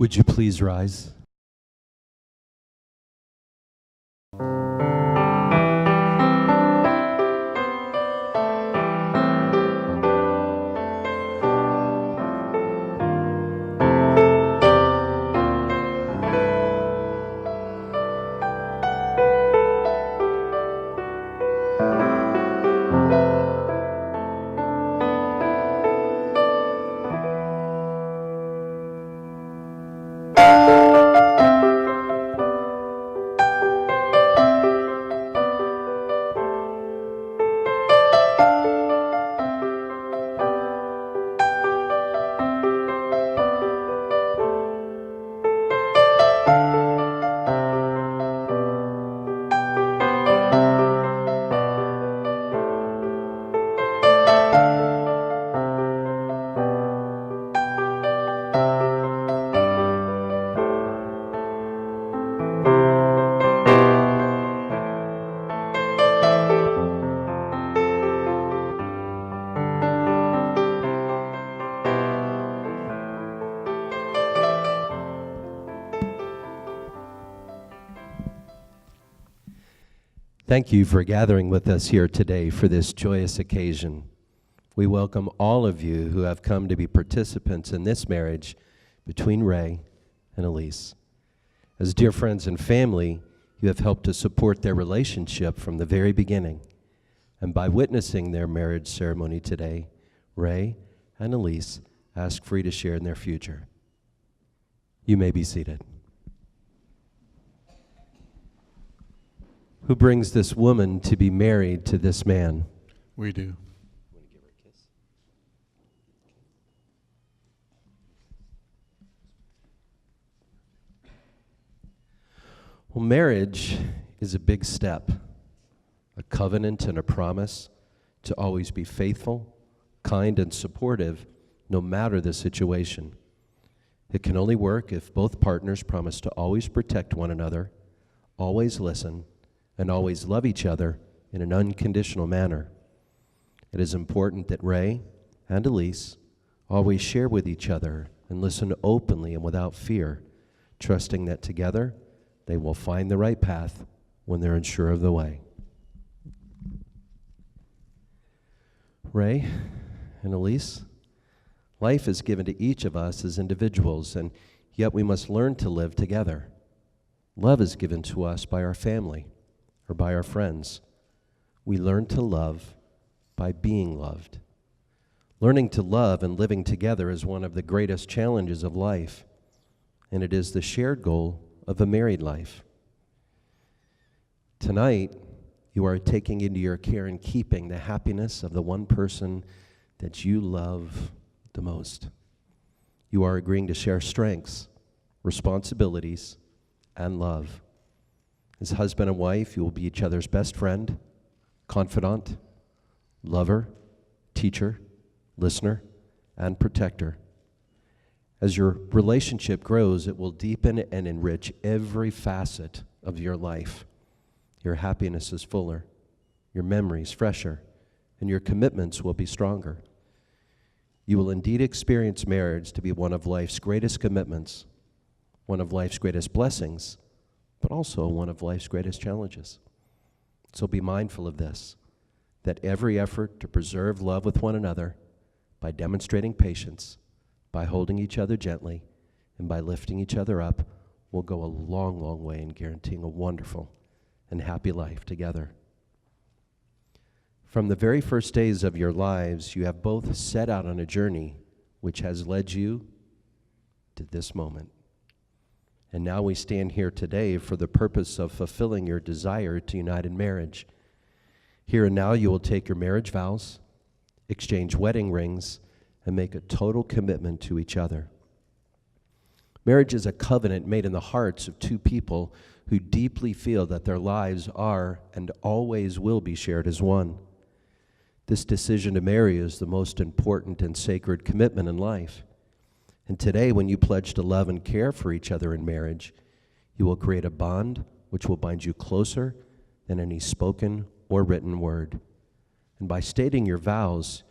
Would you please rise? Thank you for gathering with us here today for this joyous occasion. We welcome all of you who have come to be participants in this marriage between Ray and Elyse. As dear friends and family, you have helped to support their relationship from the very beginning. And by witnessing their marriage ceremony today, Ray and Elyse ask for you to share in their future. You may be seated. Who brings this woman to be married to this man? We do. Want to give her a kiss? Well, marriage is a big step, a covenant and a promise to always be faithful, kind, and supportive, no matter the situation. It can only work if both partners promise to always protect one another, always listen, and always love each other in an unconditional manner. It is important that Ray and Elyse always share with each other and listen openly and without fear, trusting that together they will find the right path when they're unsure of the way. Ray and Elyse, life is given to each of us as individuals, and yet we must learn to live together. Love is given to us by our family or by our friends. We learn to love by being loved. Learning to love and living together is one of the greatest challenges of life, and it is the shared goal of a married life. Tonight, you are taking into your care and keeping the happiness of the one person that you love the most. You are agreeing to share strengths, responsibilities, and love. As husband and wife, you will be each other's best friend, confidant, lover, teacher, listener, and protector. As your relationship grows, it will deepen and enrich every facet of your life. Your happiness is fuller, your memories fresher, and your commitments will be stronger. You will indeed experience marriage to be one of life's greatest commitments, one of life's greatest blessings, but also one of life's greatest challenges. So be mindful of this, that every effort to preserve love with one another by demonstrating patience, by holding each other gently, and by lifting each other up will go a long, long way in guaranteeing a wonderful and happy life together. From the very first days of your lives, you have both set out on a journey which has led you to this moment. And now we stand here today for the purpose of fulfilling your desire to unite in marriage. Here and now you will take your marriage vows, exchange wedding rings, and make a total commitment to each other. Marriage is a covenant made in the hearts of two people who deeply feel that their lives are and always will be shared as one. This decision to marry is the most important and sacred commitment in life. And today, when you pledge to love and care for each other in marriage, you will create a bond which will bind you closer than any spoken or written word. And by stating your vows,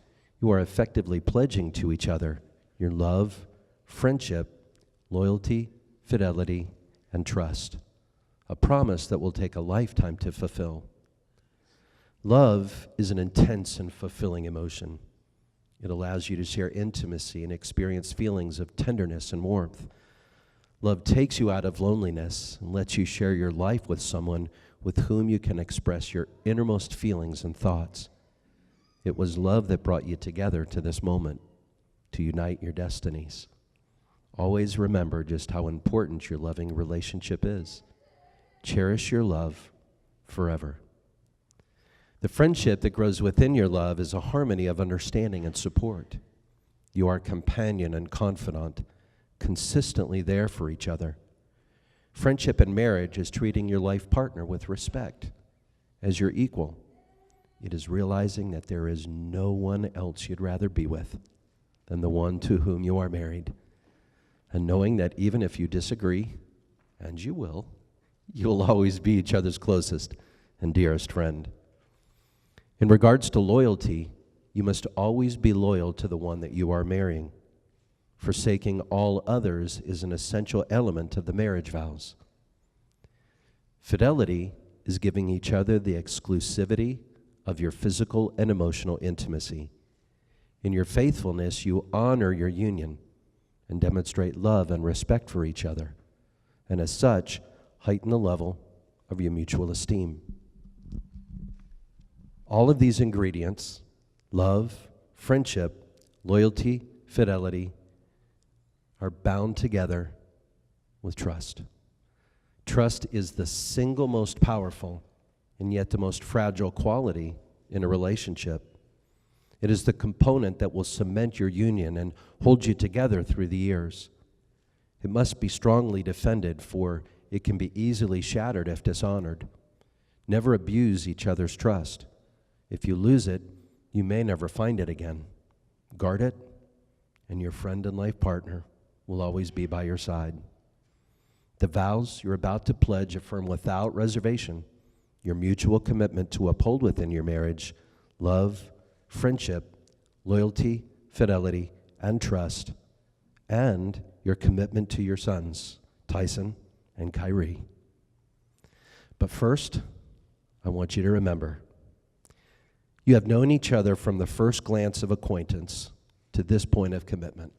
you are effectively pledging to each other your love, friendship, loyalty, fidelity, and trust, a promise that will take a lifetime to fulfill. Love is an intense and fulfilling emotion. It allows you to share intimacy and experience feelings of tenderness and warmth. Love takes you out of loneliness and lets you share your life with someone with whom you can express your innermost feelings and thoughts. It was love that brought you together to this moment, to unite your destinies. Always remember just how important your loving relationship is. Cherish your love forever. The friendship that grows within your love is a harmony of understanding and support. You are companion and confidant, consistently there for each other. Friendship in marriage is treating your life partner with respect, as your equal. It is realizing that there is no one else you'd rather be with than the one to whom you are married, and knowing that even if you disagree, and you will always be each other's closest and dearest friend. In regards to loyalty, you must always be loyal to the one that you are marrying. Forsaking all others is an essential element of the marriage vows. Fidelity is giving each other the exclusivity of your physical and emotional intimacy. In your faithfulness, you honor your union and demonstrate love and respect for each other, and as such, heighten the level of your mutual esteem. All of these ingredients, love, friendship, loyalty, fidelity, are bound together with trust. Trust is the single most powerful and yet the most fragile quality in a relationship. It is the component that will cement your union and hold you together through the years. It must be strongly defended, for it can be easily shattered if dishonored. Never abuse each other's trust. If you lose it, you may never find it again. Guard it, and your friend and life partner will always be by your side. The vows you're about to pledge affirm without reservation your mutual commitment to uphold within your marriage love, friendship, loyalty, fidelity, and trust, and your commitment to your sons, Tyson and Kyrie. But first, I want you to remember, you have known each other from the first glance of acquaintance to this point of commitment.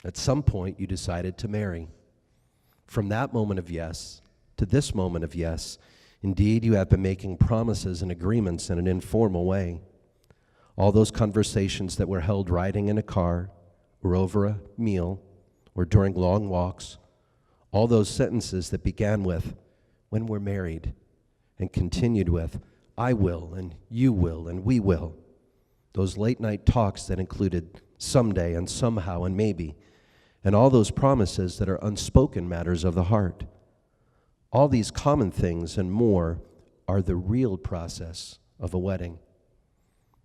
At some point, you decided to marry. From that moment of yes to this moment of yes, indeed, you have been making promises and agreements in an informal way. All those conversations that were held riding in a car, or over a meal, or during long walks, all those sentences that began with, "when we're married," and continued with, "I will," and "you will," and "we will." Those late night talks that included someday and somehow and maybe, and all those promises that are unspoken matters of the heart. All these common things and more are the real process of a wedding.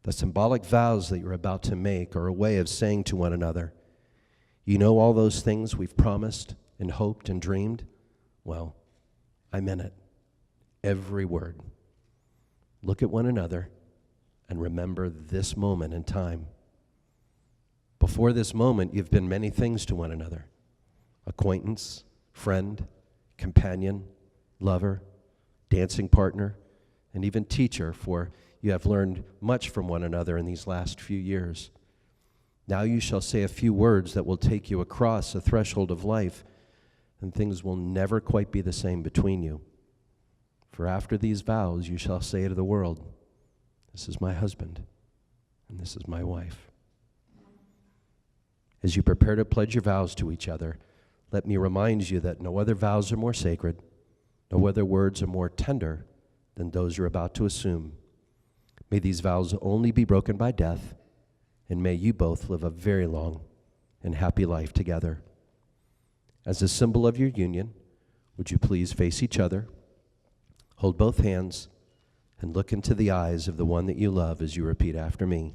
The symbolic vows that you're about to make are a way of saying to one another, "You know all those things we've promised and hoped and dreamed? Well, I meant it. Every word." Look at one another and remember this moment in time. Before this moment, you've been many things to one another: acquaintance, friend, companion, lover, dancing partner, and even teacher, for you have learned much from one another in these last few years. Now you shall say a few words that will take you across a threshold of life, and things will never quite be the same between you. For after these vows you shall say to the world, "This is my husband, and this is my wife." As you prepare to pledge your vows to each other, let me remind you that no other vows are more sacred, no other words are more tender than those you're about to assume. May these vows only be broken by death, and may you both live a very long and happy life together. As a symbol of your union, would you please face each other, hold both hands, and look into the eyes of the one that you love as you repeat after me.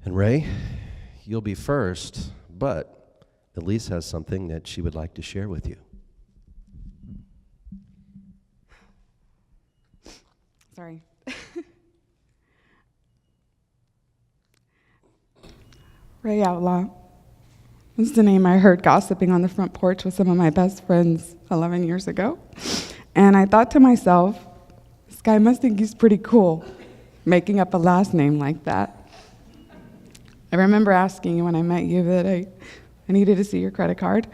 And Ray, you'll be first, but Elyse has something that she would like to share with you. Sorry. Ray Outlaw. This is the name I heard gossiping on the front porch with some of my best friends 11 years ago. And I thought to myself, this guy must think he's pretty cool, making up a last name like that. I remember asking you when I met you that I needed to see your credit card.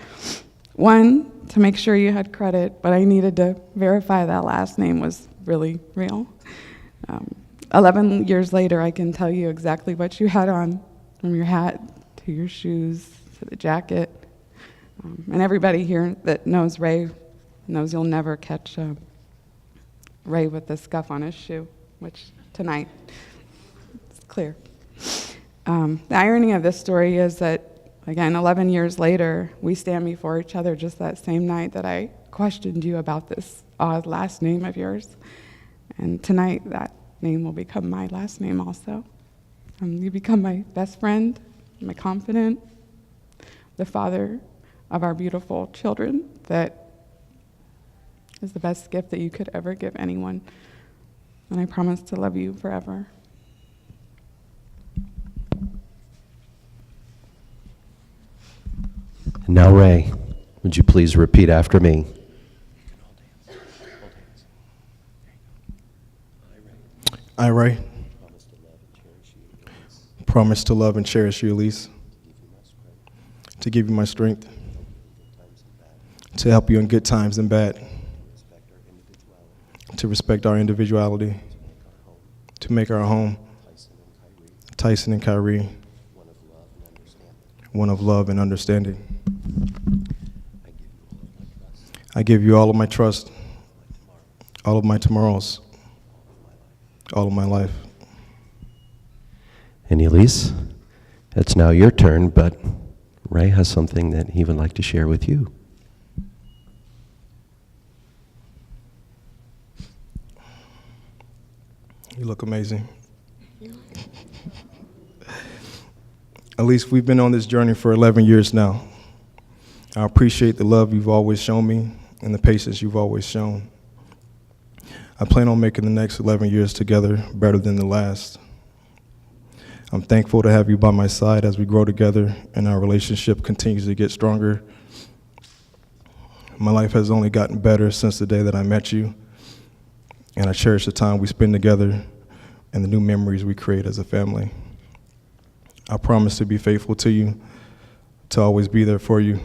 One, to make sure you had credit, but I needed to verify that last name was really real. 11 years later, I can tell you exactly what you had on, from your hat to your shoes to the jacket. And everybody here that knows Ray knows you'll never catch Ray with the scuff on his shoe, which tonight it's clear. The irony of this story is that, again, 11 years later, we stand before each other just that same night that I questioned you about this odd last name of yours. And tonight, that name will become my last name also. You become my best friend, my confidant, the father of our beautiful children. That is the best gift that you could ever give anyone. And I promise to love you forever. And now, Ray, would you please repeat after me? I, Ray, promise to love and cherish you, Elyse, to give you my strength, to help you in good times and bad, to respect our individuality, to make our home, Tyson and Kyrie, one of love and understanding. I give you all of my trust, all of my tomorrows, all of my life. And Elyse, it's now your turn, but Ray has something that he would like to share with you. You look amazing. Elyse, we've been on this journey for 11 years now. I appreciate the love you've always shown me and the patience you've always shown. I plan on making the next 11 years together better than the last. I'm thankful to have you by my side as we grow together and our relationship continues to get stronger. My life has only gotten better since the day that I met you, and I cherish the time we spend together and the new memories we create as a family. I promise to be faithful to you, to always be there for you,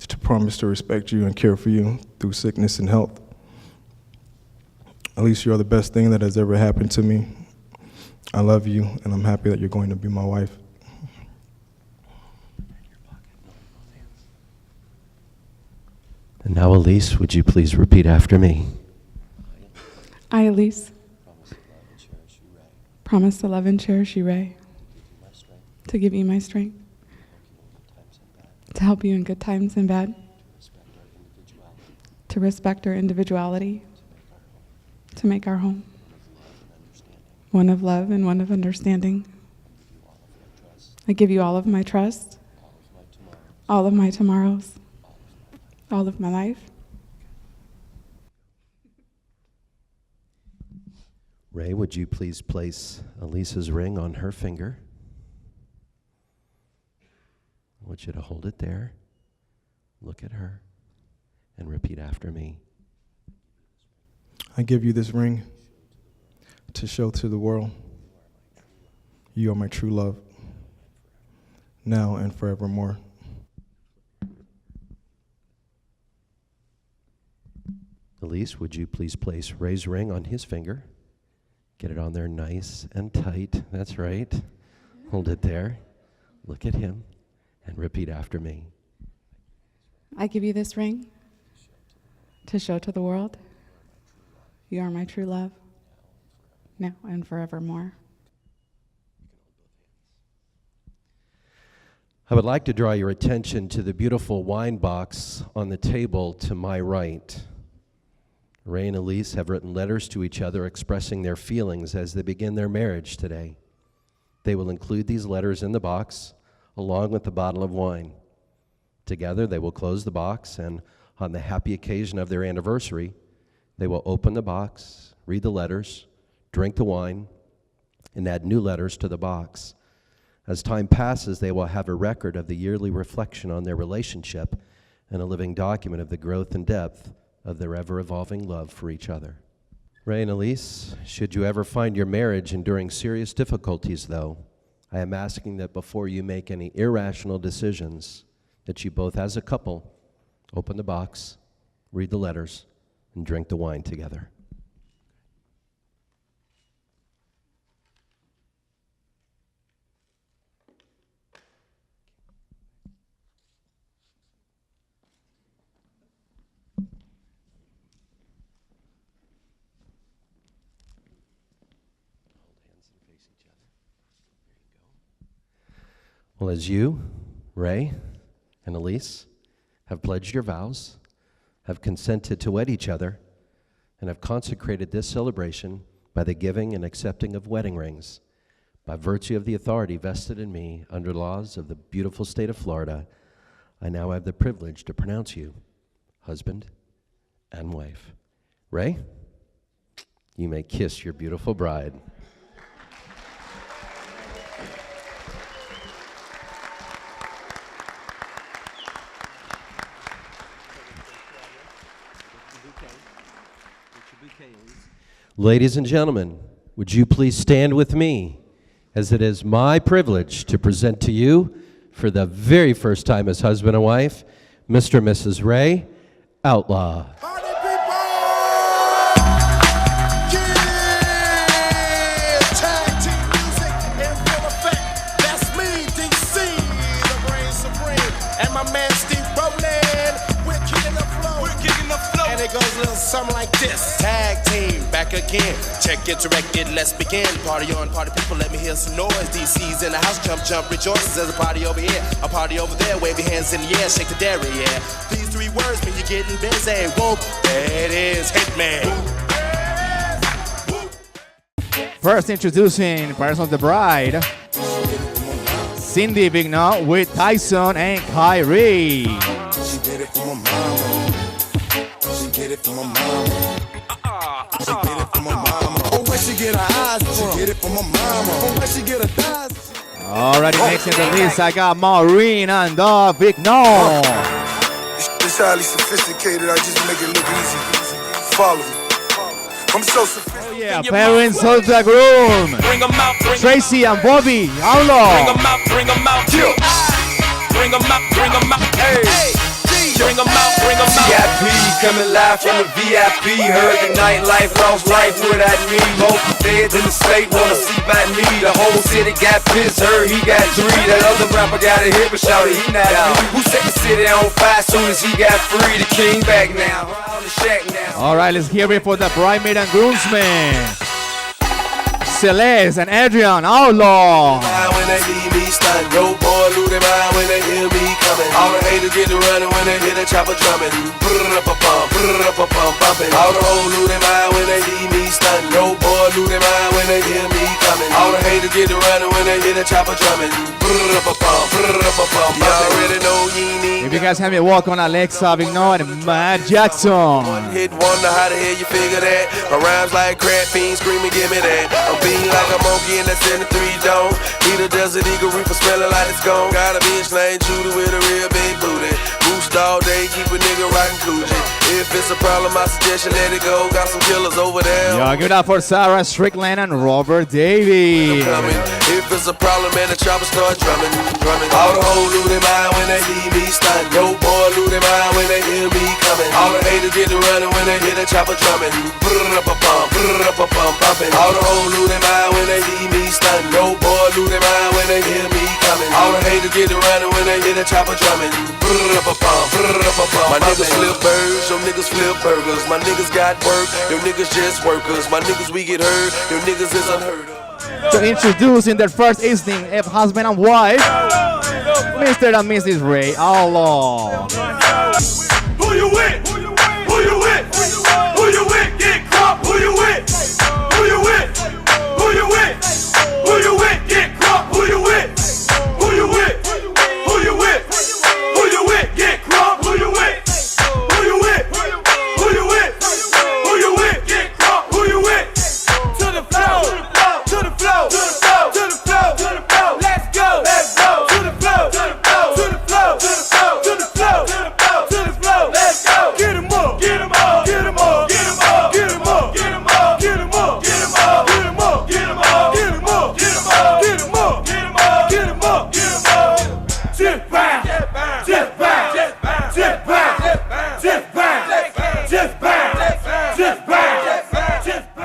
to promise to respect you and care for you through sickness and health. Elyse, you're the best thing that has ever happened to me. I love you, and I'm happy that you're going to be my wife. And now, Elyse, would you please repeat after me? I, Elyse, promise to love and cherish you, Ray, to give you my strength, to help you in good times and bad, to respect our individuality, to make our home one of love and one of understanding. I give you all of my trust, all of my tomorrows, all of my life. Ray, would you please place Elise's ring on her finger? I want you to hold it there, look at her, and repeat after me. I give you this ring to show to the world you are my true love, now and forevermore. Elyse, would you please place Ray's ring on his finger? Get it on there nice and tight. That's right. Hold it there. Look at him and repeat after me. I give you this ring to show to the world you are my true love, now and forevermore. I would like to draw your attention to the beautiful wine box on the table to my right. Ray and Elyse have written letters to each other expressing their feelings as they begin their marriage today. They will include these letters in the box along with the bottle of wine. Together they will close the box, and on the happy occasion of their anniversary, they will open the box, read the letters, drink the wine, and add new letters to the box. As time passes, they will have a record of the yearly reflection on their relationship and a living document of the growth and depth of their ever-evolving love for each other. Ray and Elyse, should you ever find your marriage enduring serious difficulties, though, I am asking that before you make any irrational decisions, that you both as a couple open the box, read the letters, and drink the wine together. Well, as you, Ray, and Elyse have pledged your vows, have consented to wed each other, and have consecrated this celebration by the giving and accepting of wedding rings, by virtue of the authority vested in me under laws of the beautiful state of Florida, I now have the privilege to pronounce you husband and wife. Ray, you may kiss your beautiful bride. Ladies and gentlemen, would you please stand with me as it is my privilege to present to you for the very first time as husband and wife, Mr. and Mrs. Ray Outlaw. Party people! Yeah! Tag team music in full effect. That's me, DC, the reign supreme. And my man Steve Rowland. We're kicking the flow. And it goes a little something like this. Tag team, back again. Check it, directed, let's begin. Party on, party people, let me hear some noise. DC's in the house, jump, jump, rejoices. There's a party over here, a party over there. Wave your hands in the air, shake the dairy, yeah. These three words mean you're getting busy. Whoop, there it is, Hitman. First introducing Parents of the Bride, Cindy Vigno with Tyson and Kyrie. She did it for my mama. She did it for my mama. She did it for my mama. Oh, where she get her eyes from? She did it for my mama. Oh, where she get her thighs? Already next in the list, I got Maureen and Vigno. It's highly sophisticated. I just make it look easy. Follow me. I'm so sophisticated. Oh yeah, parents of the groom, Bring 'em out, Tracy and Bobby Outlaw. bring 'em out, bring 'em out, hey. Bring 'em out, VIP coming live from the VIP. Heard the nightlife, lost life without me. Most feds in the state wanna see by me. The whole city got pissed, heard he got 3. That other rapper got a hit, but shouted he not out. Who set the city on fire soon as he got free? The king back now, on the shack now. All right, let's hear it for the bridesmaid and groomsmen, Celeste and Adrian Outlaw. When they leave me stunned, yo boy lose their mind when they hear me coming. All the haters get to running when they hear the chopper drumming. Bumping. All the hoes lose their mind when they leave me stunned. Yo boy lose their mind when they hear me coming. All the haters get to running when they hear the chopper drumming. You already know you need. If you guys have me walk on Alexa Vigno and Matt Jackson. One hit wonder how the hell you figure that. My rhymes like crap fiends screaming, give me that. I'm being like a monkey and that's in the 3 dome. Eat a desert eagle reaper smelling like it's gone. Got a bitch named Judy with a real big booty. Boost all day, keep a nigga rockin' conclusion. If it's a problem, I suggest you let it go. Got some killers over there. Yo, give it up for Sarah Strickland and Robert Davey. If it's a problem, man, the chopper start drumming. All the hoes lose their mind when they leave me stunned. Yo, boy, lose their mind when they hear me coming. All the haters get to running when they hear the chopper drumming. Bumping. All the hoes lose their mind when they leave me stunned. Yo, boy, lose their mind when they hear me coming. All the haters get to running when they hear the chopper drumming. My niggas flip birds, your niggas flip burgers. My niggas got work, your niggas just workers. My niggas we get heard, your niggas is unheard of. To introduce in their first evening of husband and wife, Mr. and Mrs. Ray Outlaw. Who you with? Who you with? Who you with? Get crop. Who you with? Who you with? Who you with? Who you with? Get crop. Who you with? Who you with? Who you with? Who you with? Get crop. Who you with? Who you with? Who you with? Who you with? Get crop. Who you with? To the flow. To the flow.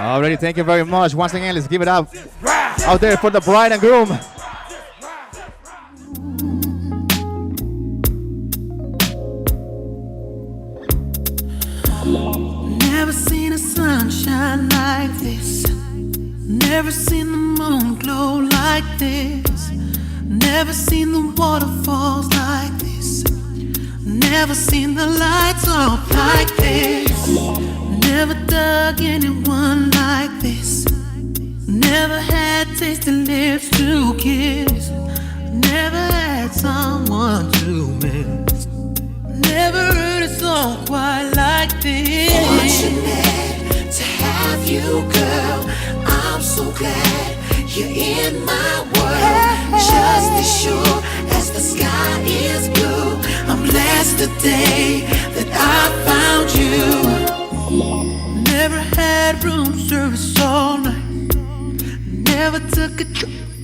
Already, thank you very much. Once again, let's give it up out there for the bride and groom. Never seen a sunshine like this. Never seen the moon glow like this. Never seen the waterfalls like this. Never seen the lights off like this. Never dug anyone like this. Never had tasted lips to kiss. Never had someone to miss. Never heard a song quite like this. Fortunate to have you, girl. I'm so glad you're in my world. Just as sure as the sky is blue, I'm blessed today that I found you. Never had room service all night. Never took a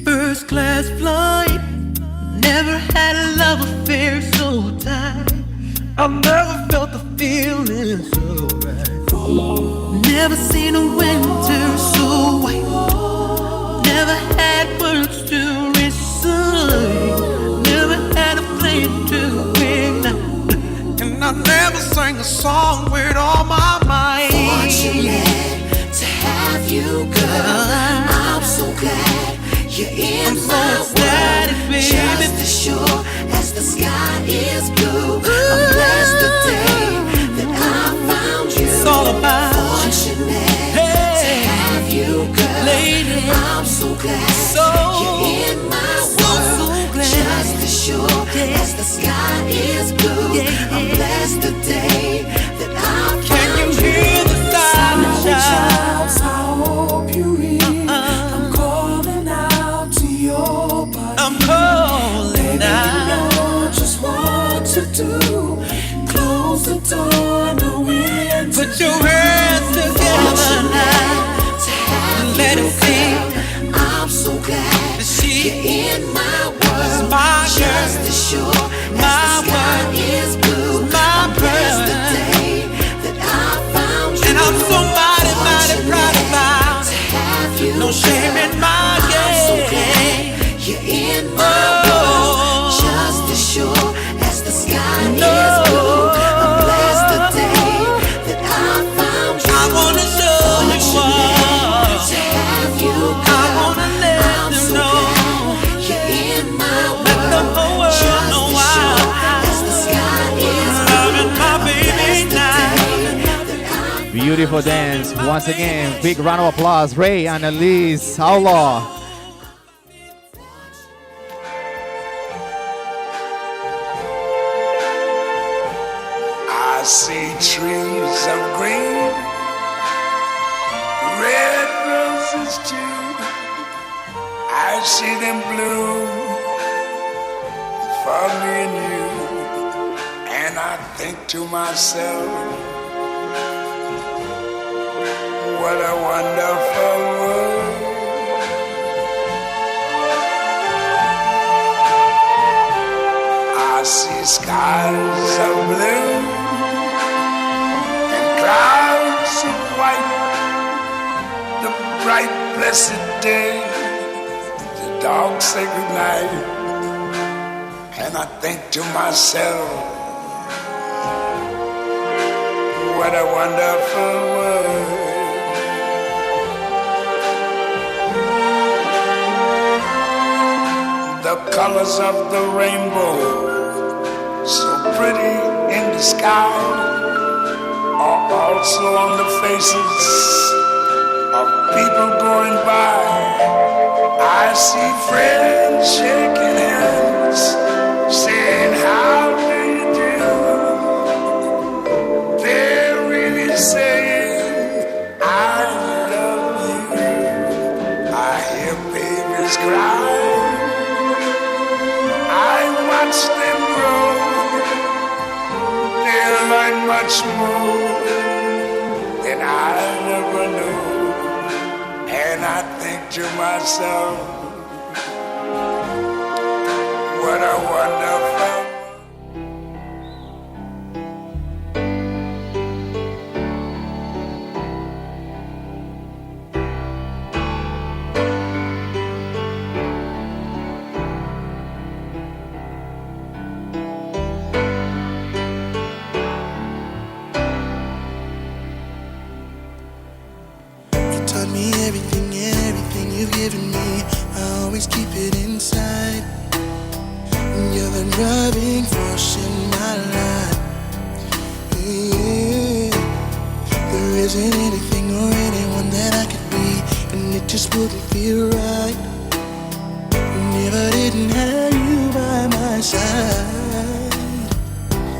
first class flight. Never had a love affair so tight. I've never felt the feeling so right. Never seen a winter so white. Never had words to recite. Never had a flame to ignite. And I never sang a song with all my might. Fortunate to have you, girl. I'm so glad you're in my world. Just as sure as the sky is blue, I'm blessed today that I found you. It's all about fortunate to have you, girl. Lady, I'm so glad you're in my world. Just as sure as the sky is blue, I'm blessed today that I found you. Can you hear the silence? I hope you hear. I'm calling out to your body. I'm calling out. Just what to do. Close the door, no wind. Put your hands together now. Let it see. I'm so glad she you're in my world. My just girl. as sure My as the sky world. is blue. My I'm blessed girl. today that I found you. And I'm so mighty, mighty proud about. To have you, No shame in my I'm so glad game. you're in my world. Just as sure as the sky is blue. I'm blessed today that I found you. I wanna show you what. To have you, I wanna let I'm them so know. glad you're in my Let the world. whole world Just know as why. sure as the sky is I'm blue. loving my baby now. Beautiful dance. Once again, big round of applause. Ray and Elyse, Outlaw. I see trees of green, red roses too. I see them bloom for me and you. And I think to myself, what a wonderful world. I see skies of blue and clouds of white, the bright blessed day, the dark sacred night. And I think to myself, what a wonderful world. The colors of the rainbow, so pretty in the sky, are also on the faces of people going by. I see friends shaking hands, saying, how do you do? They're really saying, I love you. I hear babies cry. I watch them grow. They'll learn much more than I never knew. And I think to myself, what a wonderful. everything you've given me, I always keep it inside. You're the driving force in my life. Yeah. There isn't anything or anyone that I could be, and it just wouldn't feel right if I didn't have you by my side.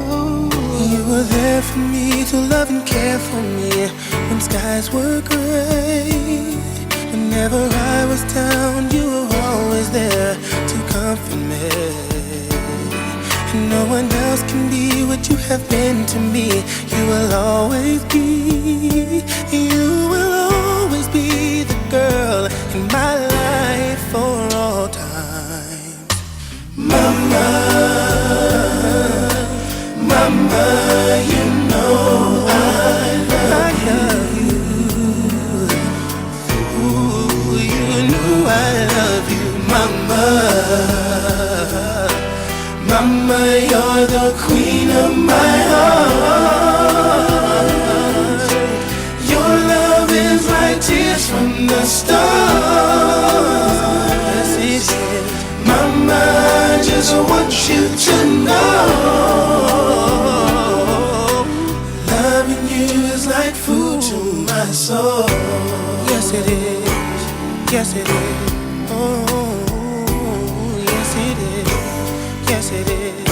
Oh, you were there for me to love and care for me when skies were gray. Whenever I was down, you were always there to comfort me. And no one else can be what you have been to me. You will always be, you will always be the girl in my life for all time. Mama, mama, you know I love you. Ooh, you know I love you, mama. Mama, you're the queen of my heart. Your love is like tears from the stars. Mama, I just want you to know, loving you is like food to my soul. Yes it is, yes it is. Oh, yes it is. Yes it is,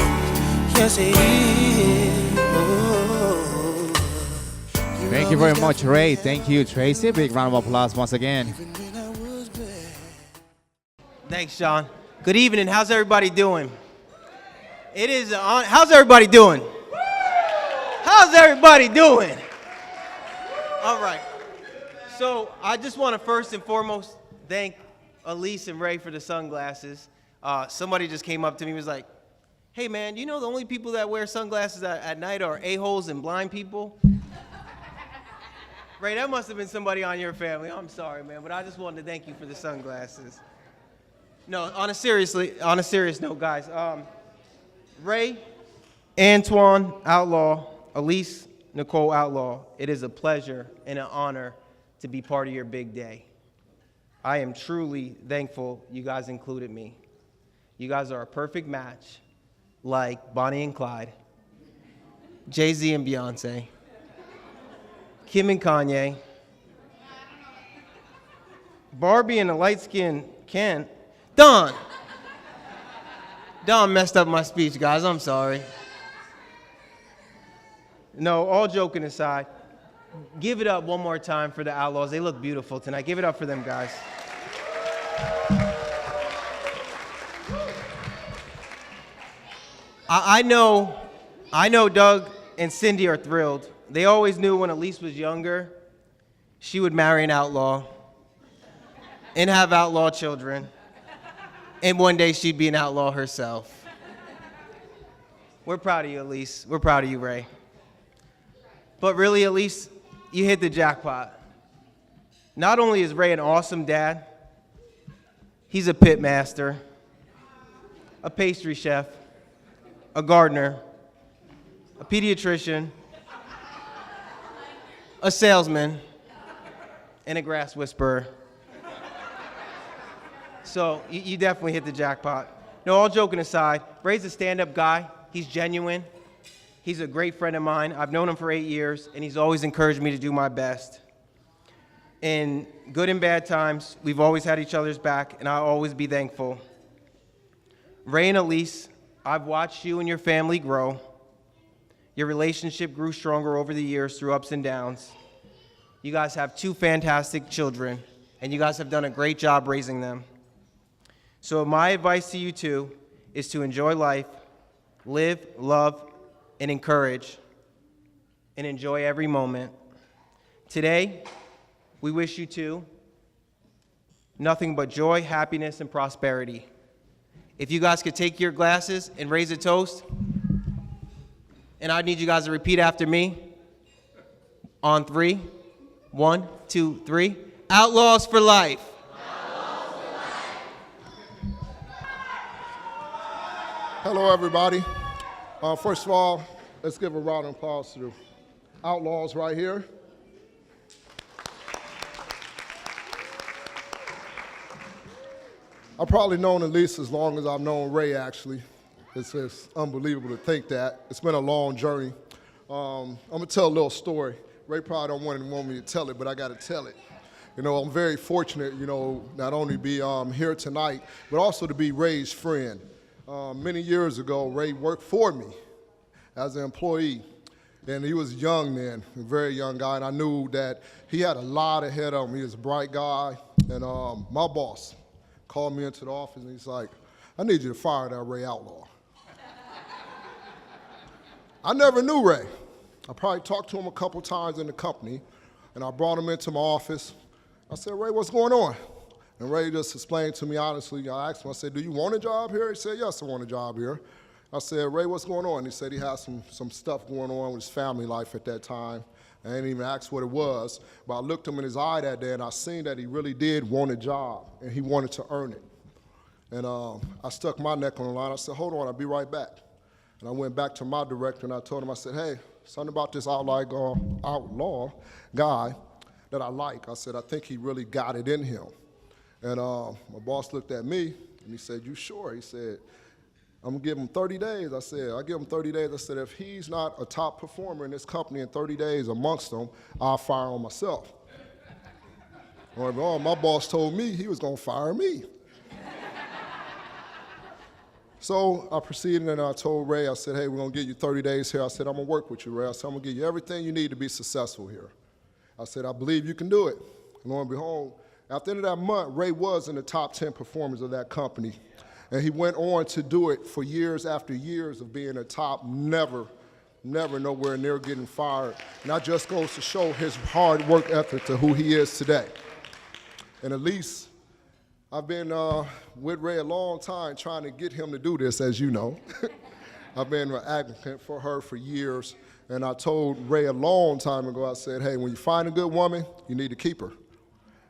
yes it is. Oh. Thank you very much, Ray. Thank you, Tracy. Big round of applause once again. Thanks, Sean. Good evening. How's everybody doing? It is how's everybody doing? How's everybody doing? All right. So I just want to first and foremost thank Elyse and Ray for the sunglasses. Somebody just came up to me and was like, hey man, you know the only people that wear sunglasses at night are a-holes and blind people? Ray, that must have been somebody on your family. I'm sorry, man, but I just wanted to thank you for the sunglasses. No, on a serious note, guys, Ray, Antoine Outlaw, Elyse, Nicole Outlaw, it is a pleasure and an honor to be part of your big day. I am truly thankful you guys included me. You guys are a perfect match, like Bonnie and Clyde, Jay-Z and Beyonce, Kim and Kanye, Barbie and the light-skinned Ken. Don messed up my speech, guys. I'm sorry. No, all joking aside, give it up one more time for the Outlaws. They look beautiful tonight. Give it up for them, guys. I know Doug and Cindy are thrilled. They always knew when Elyse was younger, she would marry an outlaw and have outlaw children, and one day she'd be an outlaw herself. We're proud of you, Elyse. We're proud of you, Ray. But really, Elyse, you hit the jackpot. Not only is Ray an awesome dad, he's a pit master, a pastry chef, a gardener, a pediatrician, a salesman, and a grass whisperer. So you definitely hit the jackpot. No, all joking aside, Ray's a stand-up guy. He's genuine. He's a great friend of mine. I've known him for 8 years, and he's always encouraged me to do my best. In good and bad times, we've always had each other's back, and I'll always be thankful. Ray and Elyse, I've watched you and your family grow. Your relationship grew stronger over the years through ups and downs. You guys have 2 fantastic children, and you guys have done a great job raising them. So my advice to you two is to enjoy life, live, love, and encourage, and enjoy every moment. Today, we wish you two nothing but joy, happiness, and prosperity. If you guys could take your glasses and raise a toast, and I need you guys to repeat after me on 3. 1, 2, 3. Outlaws for life. Outlaws for life. Hello, everybody. First of all, let's give a round of applause to the Outlaws right here. I've probably known Elyse as long as I've known Ray, actually. It's just unbelievable to think that. It's been a long journey. I'm gonna tell a little story. Ray probably don't want me to tell it, but I gotta tell it. You know, I'm very fortunate, you know, not only to be here tonight, but also to be Ray's friend. Many years ago, Ray worked for me as an employee. And he was young then, a very young guy, and I knew that he had a lot ahead of him. He was a bright guy, and my boss called me into the office, and he's like, I need you to fire that Ray Outlaw. I never knew Ray. I probably talked to him a couple times in the company, and I brought him into my office. I said, Ray, what's going on? And Ray just explained to me honestly. I asked him, I said, do you want a job here? He said, yes, I want a job here. I said, Ray, what's going on? He said he had some stuff going on with his family life at that time. I didn't even ask what it was, but I looked him in his eye that day, and I seen that he really did want a job, and he wanted to earn it. And I stuck my neck on the line. I said, hold on, I'll be right back. And I went back to my director, and I told him, I said, hey, something about this outlaw guy that I like. I said, I think he really got it in him. And my boss looked at me, and he said, you sure? He said, I'm gonna give him 30 days. I said, I'll give him 30 days. I said, if he's not a top performer in this company in 30 days amongst them, I'll fire him myself. My boss told me he was gonna fire me. So I proceeded and I told Ray, I said, hey, we're gonna give you 30 days here. I said, I'm gonna work with you, Ray. I said, I'm gonna give you everything you need to be successful here. I said, I believe you can do it. And lo and behold, at the end of that month, Ray was in the top 10 performers of that company. And he went on to do it for years after years of being a top, never nowhere near getting fired. And that just goes to show his hard work ethic to who he is today. And Elyse, I've been with Ray a long time trying to get him to do this, as you know. I've been an advocate for her for years. And I told Ray a long time ago, I said, hey, when you find a good woman, you need to keep her.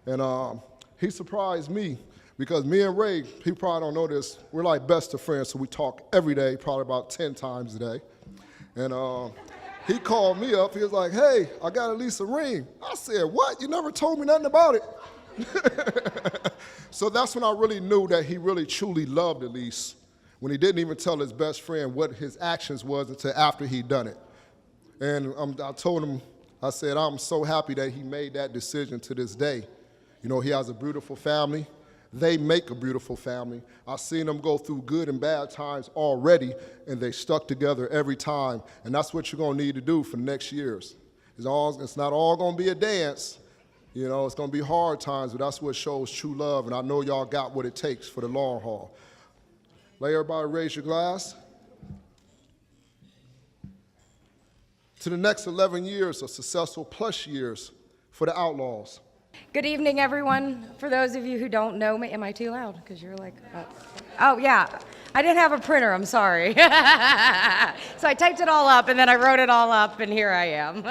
And he surprised me. Because me and Ray, he probably don't know this, we're like best of friends, so we talk every day, probably about 10 times a day. And he called me up, he was like, hey, I got Elyse a ring. I said, what? You never told me nothing about it. So that's when I really knew that he really truly loved Elyse, when he didn't even tell his best friend what his actions was until after he'd done it. And I told him, I said, I'm so happy that he made that decision to this day. You know, he has a beautiful family. They make a beautiful family. I've seen them go through good and bad times already, and they stuck together every time. And that's what you're gonna need to do for the next years. It's not all gonna be a dance. You know, it's gonna be hard times, but that's what shows true love, and I know y'all got what it takes for the long haul. Let everybody raise your glass. To the next 11 years of successful plus years for the Outlaws. Good evening, everyone. For those of you who don't know me, am I too loud? Because you're like, oh yeah. I didn't have a printer, I'm sorry. So I typed it all up and then I wrote it all up and here I am.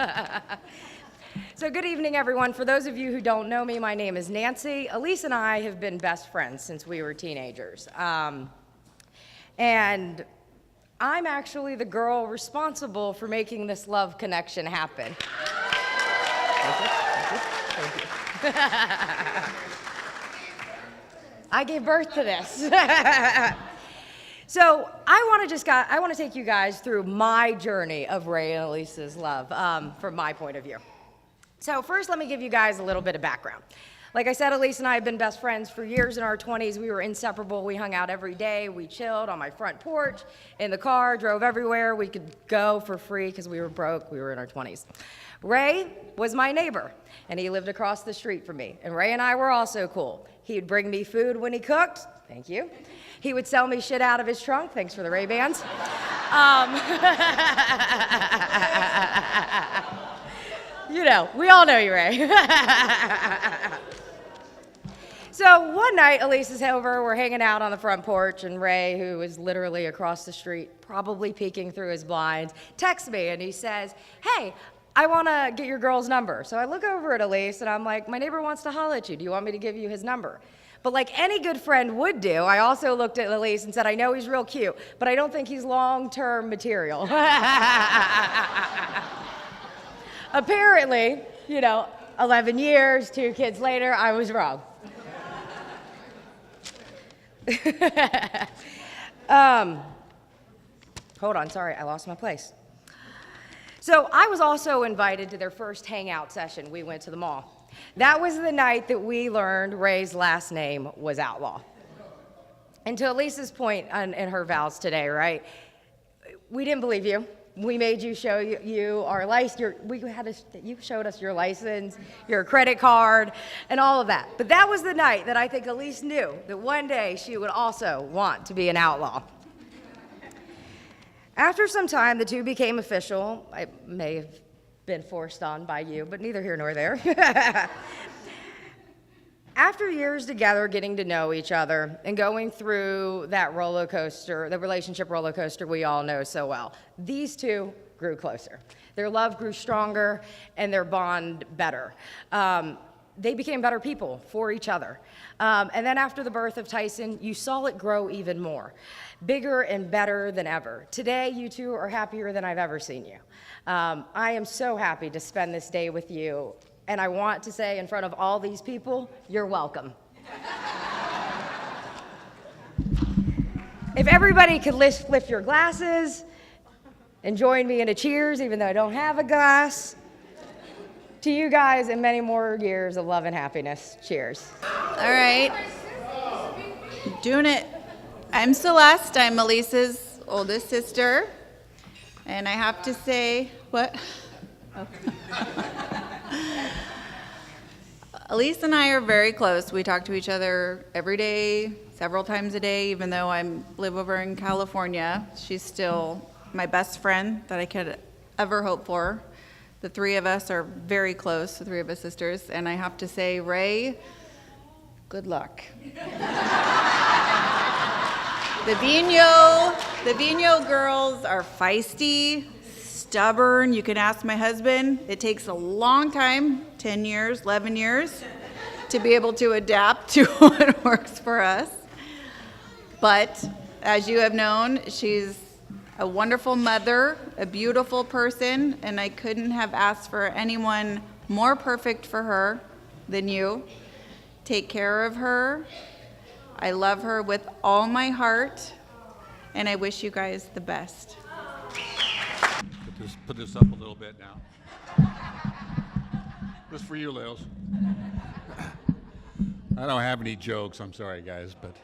So good evening, everyone. For those of you who don't know me, my name is Nancy. Elyse and I have been best friends since we were teenagers. And I'm actually the girl responsible for making this love connection happen. Thank you. I gave birth to this. So I want to take you guys through my journey of Ray and Elyse's love from my point of view. So first, let me give you guys a little bit of background. Like I said, Elyse and I have been best friends for years in our 20s. We were inseparable. We hung out every day. We chilled on my front porch, in the car, drove everywhere. We could go for free because we were broke. We were in our 20s. Ray was my neighbor, and he lived across the street from me. And Ray and I were also cool. He'd bring me food when he cooked. Thank you. He would sell me shit out of his trunk. Thanks for the Ray-Bans. You know, we all know you, Ray. So one night, Elyse is over, we're hanging out on the front porch, and Ray, who is literally across the street, probably peeking through his blinds, texts me, and he says, hey, I want to get your girl's number. So I look over at Elyse, and I'm like, my neighbor wants to holler at you. Do you want me to give you his number? But like any good friend would do, I also looked at Elyse and said, I know he's real cute, but I don't think he's long-term material. Apparently, 11 years, 2 kids later, I was wrong. Hold on, sorry, I lost my place. So I was also invited to their first hangout session. We went to the mall. That was the night that we learned Ray's last name was Outlaw. And to Elise's point in her vows today, right? We didn't believe you. We made you show you our license. You showed us your license, your credit card, and all of that. But that was the night that I think Elyse knew that one day she would also want to be an outlaw. After some time, the two became official. I may have been forced on by you, but neither here nor there. After years together, getting to know each other and going through that roller coaster, the relationship roller coaster we all know so well, these two grew closer. Their love grew stronger and their bond better. They became better people for each other. And then after the birth of Tyson, you saw it grow even more, bigger and better than ever. Today, you two are happier than I've ever seen you. I am so happy to spend this day with you. And I want to say in front of all these people, you're welcome. If everybody could lift your glasses and join me in a cheers, even though I don't have a glass, to you guys and many more years of love and happiness. Cheers. All right. Doing it. I'm Celeste. I'm Elise's oldest sister. And I have to say, what? Oh. Elyse and I are very close. We talk to each other every day, several times a day, even though I live over in California. She's still my best friend that I could ever hope for. The three of us are very close, the three of us sisters. And I have to say, Ray, good luck. The Vino girls are feisty, stubborn. You can ask my husband. It takes a long time, 10 years, 11 years, to be able to adapt to what works for us. But as you have known, she's a wonderful mother, a beautiful person, and I couldn't have asked for anyone more perfect for her than you. Take care of her. I love her with all my heart, and I wish you guys the best. Put this up a little bit now. This for you, Lils. I don't have any jokes, I'm sorry guys, but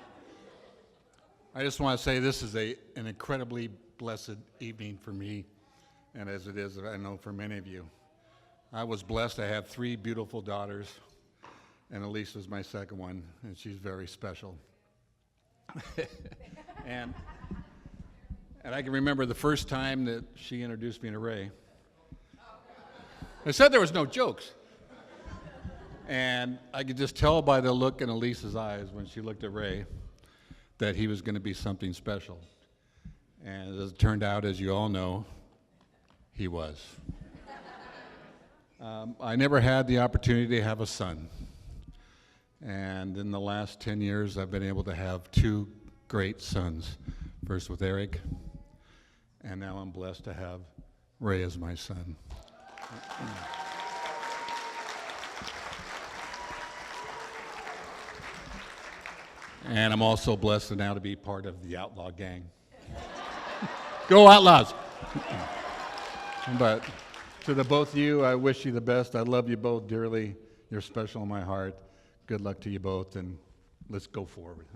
I just want to say this is an incredibly blessed evening for me, and as it is, I know for many of you. I was blessed to have 3 beautiful daughters, and Elyse was my second one, and she's very special. and I can remember the first time that she introduced me to Ray. I said there was no jokes. And I could just tell by the look in Elise's eyes when she looked at Ray that he was going to be something special. And as it turned out, as you all know, he was. I never had the opportunity to have a son. And in the last 10 years, I've been able to have 2 great sons. First with Eric, and now I'm blessed to have Ray as my son. And I'm also blessed now to be part of the Outlaw Gang. Go Outlaws! But to the both of you, I wish you the best. I love you both dearly. You're special in my heart. Good luck to you both, and let's go forward.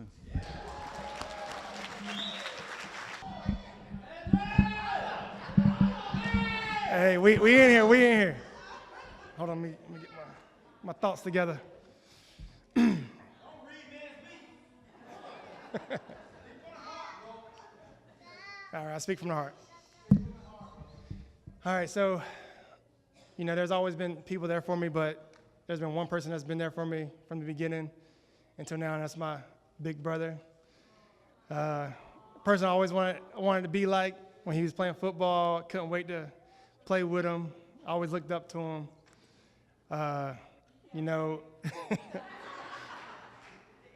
Hey, we in here. Hold on, let me get my thoughts together. All right, I speak from the heart. All right, so, there's always been people there for me, but there's been one person that's been there for me from the beginning until now, and that's my big brother. Person I always wanted to be like when he was playing football. Couldn't wait to play with him. I always looked up to him.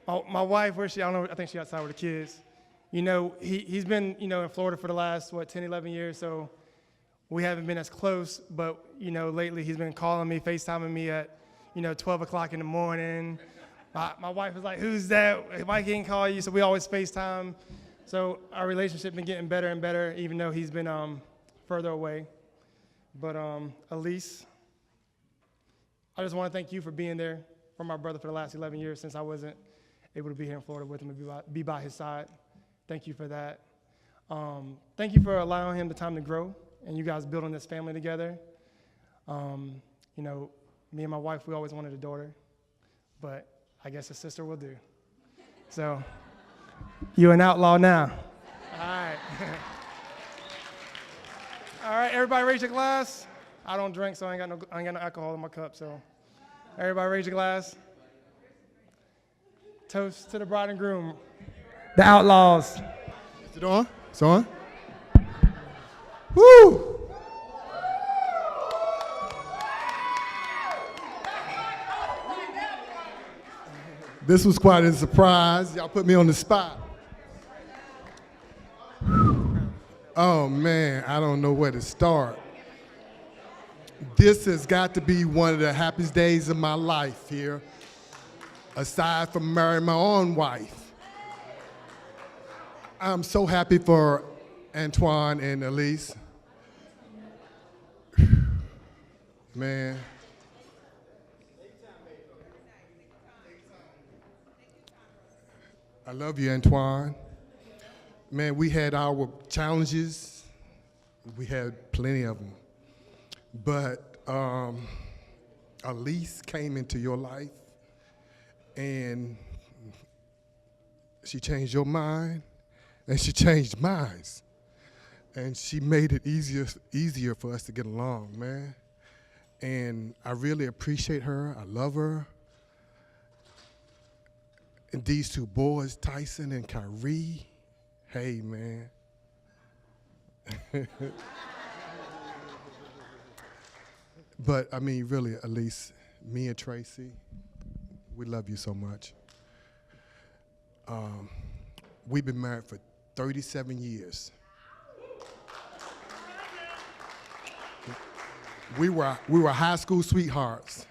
My wife, where's she? I don't know. I think she's outside with the kids. He's been, in Florida for the last, 10, 11 years, so we haven't been as close, but, lately he's been calling me, FaceTiming me at, 12 o'clock in the morning. My wife was like, who's that? Why can't call you? So we always FaceTime. So our relationship been getting better and better, even though he's been further away. But Elyse, I just want to thank you for being there for my brother for the last 11 years since I wasn't able to be here in Florida with him and be by his side. Thank you for that. Thank you for allowing him the time to grow and you guys building this family together. You know, me and my wife, we always wanted a daughter, but I guess a sister will do. So, you're an outlaw now. All right. All right, everybody raise your glass. I don't drink, so I ain't got no alcohol in my cup, so everybody raise your glass. Toast to the bride and groom, the outlaws. Is it on? It's on? Woo! This was quite a surprise. Y'all put me on the spot. Oh man, I don't know where to start. This has got to be one of the happiest days of my life here, aside from marrying my own wife. I'm so happy for Antoine and Elyse. Man. I love you, Antoine. Man, we had our challenges. We had plenty of them. But Elyse came into your life, and she changed your mind, and she changed mine. And she made it easier for us to get along, man. And I really appreciate her. I love her. And these two boys, Tyson and Kyrie, hey, man. But, I mean, really, Elyse, me and Tracy, we love you so much. We've been married for 37 years. We were high school sweethearts,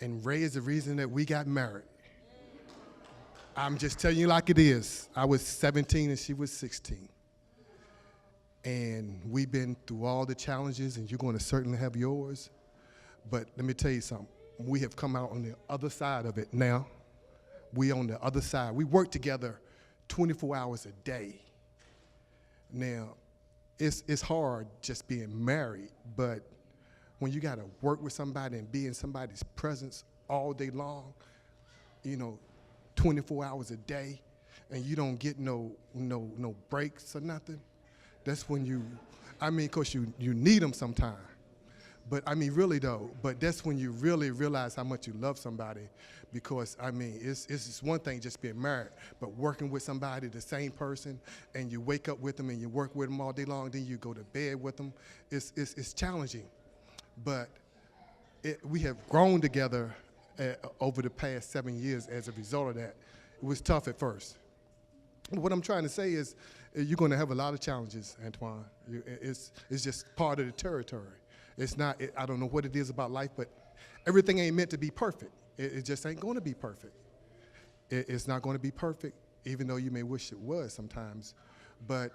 and Ray is the reason that we got married. I'm just telling you like it is. I was 17 and she was 16. And we've been through all the challenges, and you're going to certainly have yours. But let me tell you something. We have come out on the other side of it now. We on the other side. We work together 24 hours a day. Now, it's hard just being married, but when you got to work with somebody and be in somebody's presence all day long, you know, 24 hours a day, and you don't get no breaks or nothing, that's when you, I mean, of course you need them sometime. But I mean, really though, but that's when you really realize how much you love somebody, because I mean, it's just one thing just being married, but working with somebody, the same person, and you wake up with them and you work with them all day long, then you go to bed with them, it's challenging. But we have grown together over the past 7 years as a result of that. It was tough at first. What I'm trying to say is you're going to have a lot of challenges, Antoine. It's just part of the territory. It's not, I don't know what it is about life, but everything ain't meant to be perfect. It just ain't going to be perfect. It's not going to be perfect, even though you may wish it was sometimes. But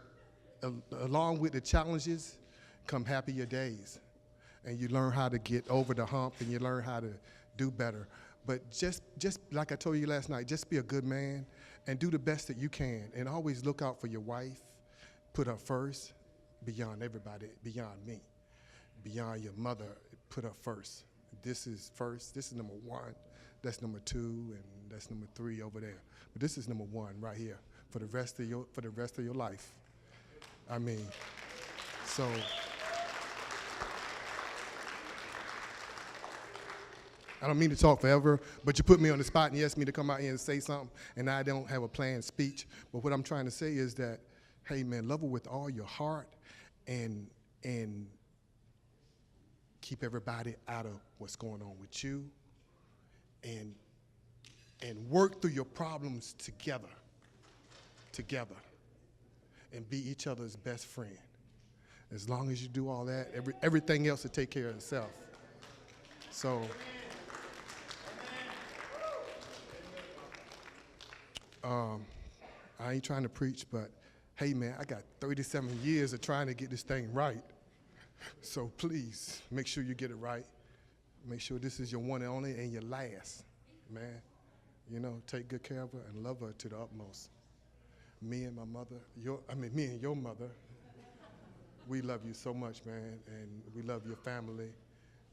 along with the challenges come happier days. And you learn how to get over the hump, and you learn how to do better. But just like I told you last night, just be a good man and do the best that you can, and always look out for your wife. Put her first, beyond everybody, beyond me, beyond your mother. Put her first. This is first. This is number one. That's number two, and that's number three over there. But this is number one right here for the rest of your life. I mean, so. I don't mean to talk forever, but you put me on the spot and you asked me to come out here and say something, and I don't have a planned speech. But what I'm trying to say is that, hey man, love her with all your heart, and keep everybody out of what's going on with you, and work through your problems together, and be each other's best friend. As long as you do all that, everything else will take care of itself. So. I ain't trying to preach, but hey, man, I got 37 years of trying to get this thing right. So please, make sure you get it right. Make sure this is your one and only and your last, man. You know, take good care of her and love her to the utmost. Me and my mother, me and your mother, we love you so much, man, and we love your family,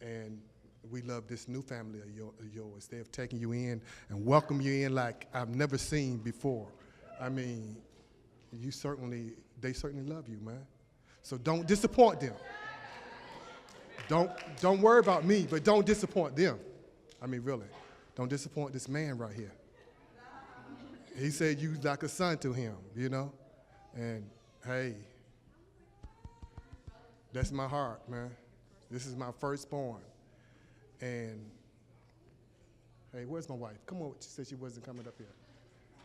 and we love this new family of yours. They have taken you in and welcomed you in like I've never seen before. I mean, they certainly love you, man. So don't disappoint them. Don't worry about me, but don't disappoint them. I mean, really, don't disappoint this man right here. He said you like a son to him, you know? And hey, that's my heart, man. This is my firstborn. And hey, where's my wife? Come on, she said she wasn't coming up here.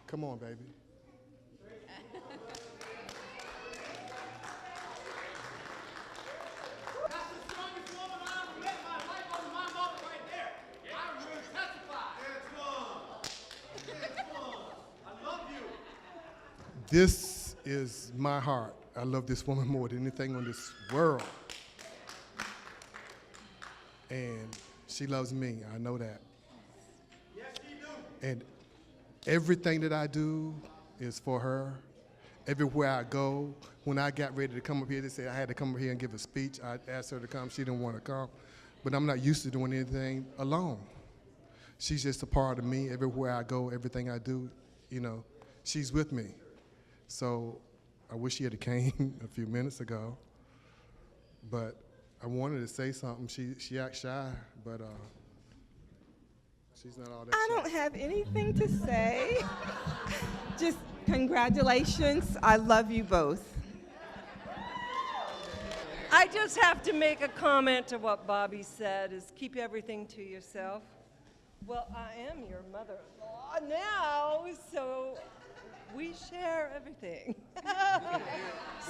Come on, baby. This is my heart. I love this woman more than anything on this world. And she loves me, I know that. Yes, she do. And everything that I do is for her. Everywhere I go, when I got ready to come up here, they said I had to come up here and give a speech. I asked her to come, she didn't want to come. But I'm not used to doing anything alone. She's just a part of me. Everywhere I go, everything I do, you know, she's with me. So I wish she had came a few minutes ago, but I wanted to say something. She acts shy, but she's not all that I shy. don't have anything to say. Just congratulations. I love you both. I just have to make a comment to what Bobby said, is keep everything to yourself. Well, I am your mother-in-law now, so we share everything.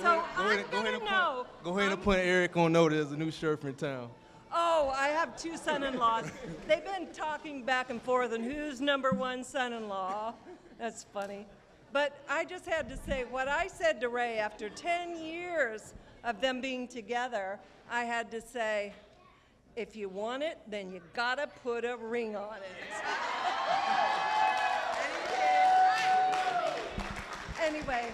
So I'm gonna know. Go ahead and put Eric on notice. There's a new sheriff in town. Oh, I have two son-in-laws. They've been talking back and forth on who's number one son-in-law. That's funny. But I just had to say what I said to Ray after 10 years of them being together. I had to say, if you want it, then you gotta put a ring on it. Anyway,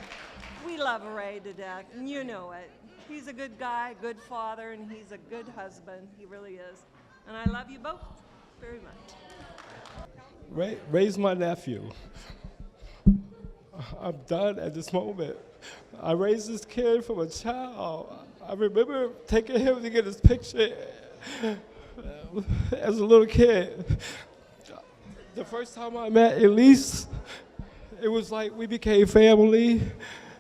we love Ray to death, and you know it. He's a good guy, good father, and he's a good husband. He really is. And I love you both very much. Ray's my nephew. I'm done at this moment. I raised this kid from a child. I remember taking him to get his picture as a little kid. The first time I met Elyse, it was like we became family,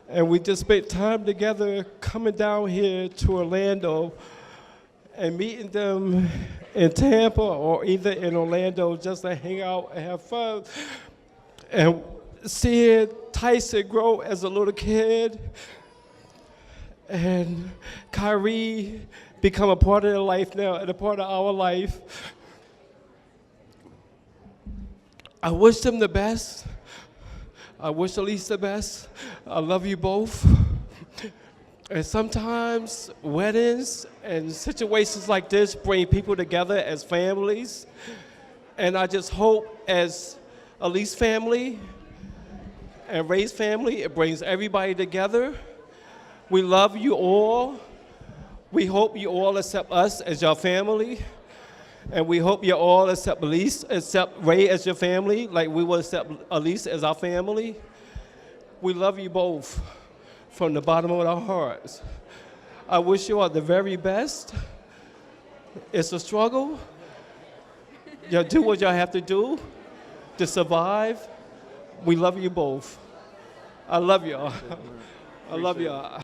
and we just spent time together coming down here to Orlando and meeting them in Tampa or either in Orlando just to hang out and have fun. And seeing Tyson grow as a little kid and Kyrie become a part of their life now and a part of our life. I wish them the best. I wish Elyse the best. I love you both. And sometimes weddings and situations like this bring people together as families. And I just hope as Elyse family and Ray's family, it brings everybody together. We love you all. We hope you all accept us as your family. And we hope you all accept Elyse, accept Ray as your family, like we will accept Elyse as our family. We love you both from the bottom of our hearts. I wish you all the very best. It's a struggle. Y'all do what y'all have to do to survive. We love you both. I love y'all. I love y'all.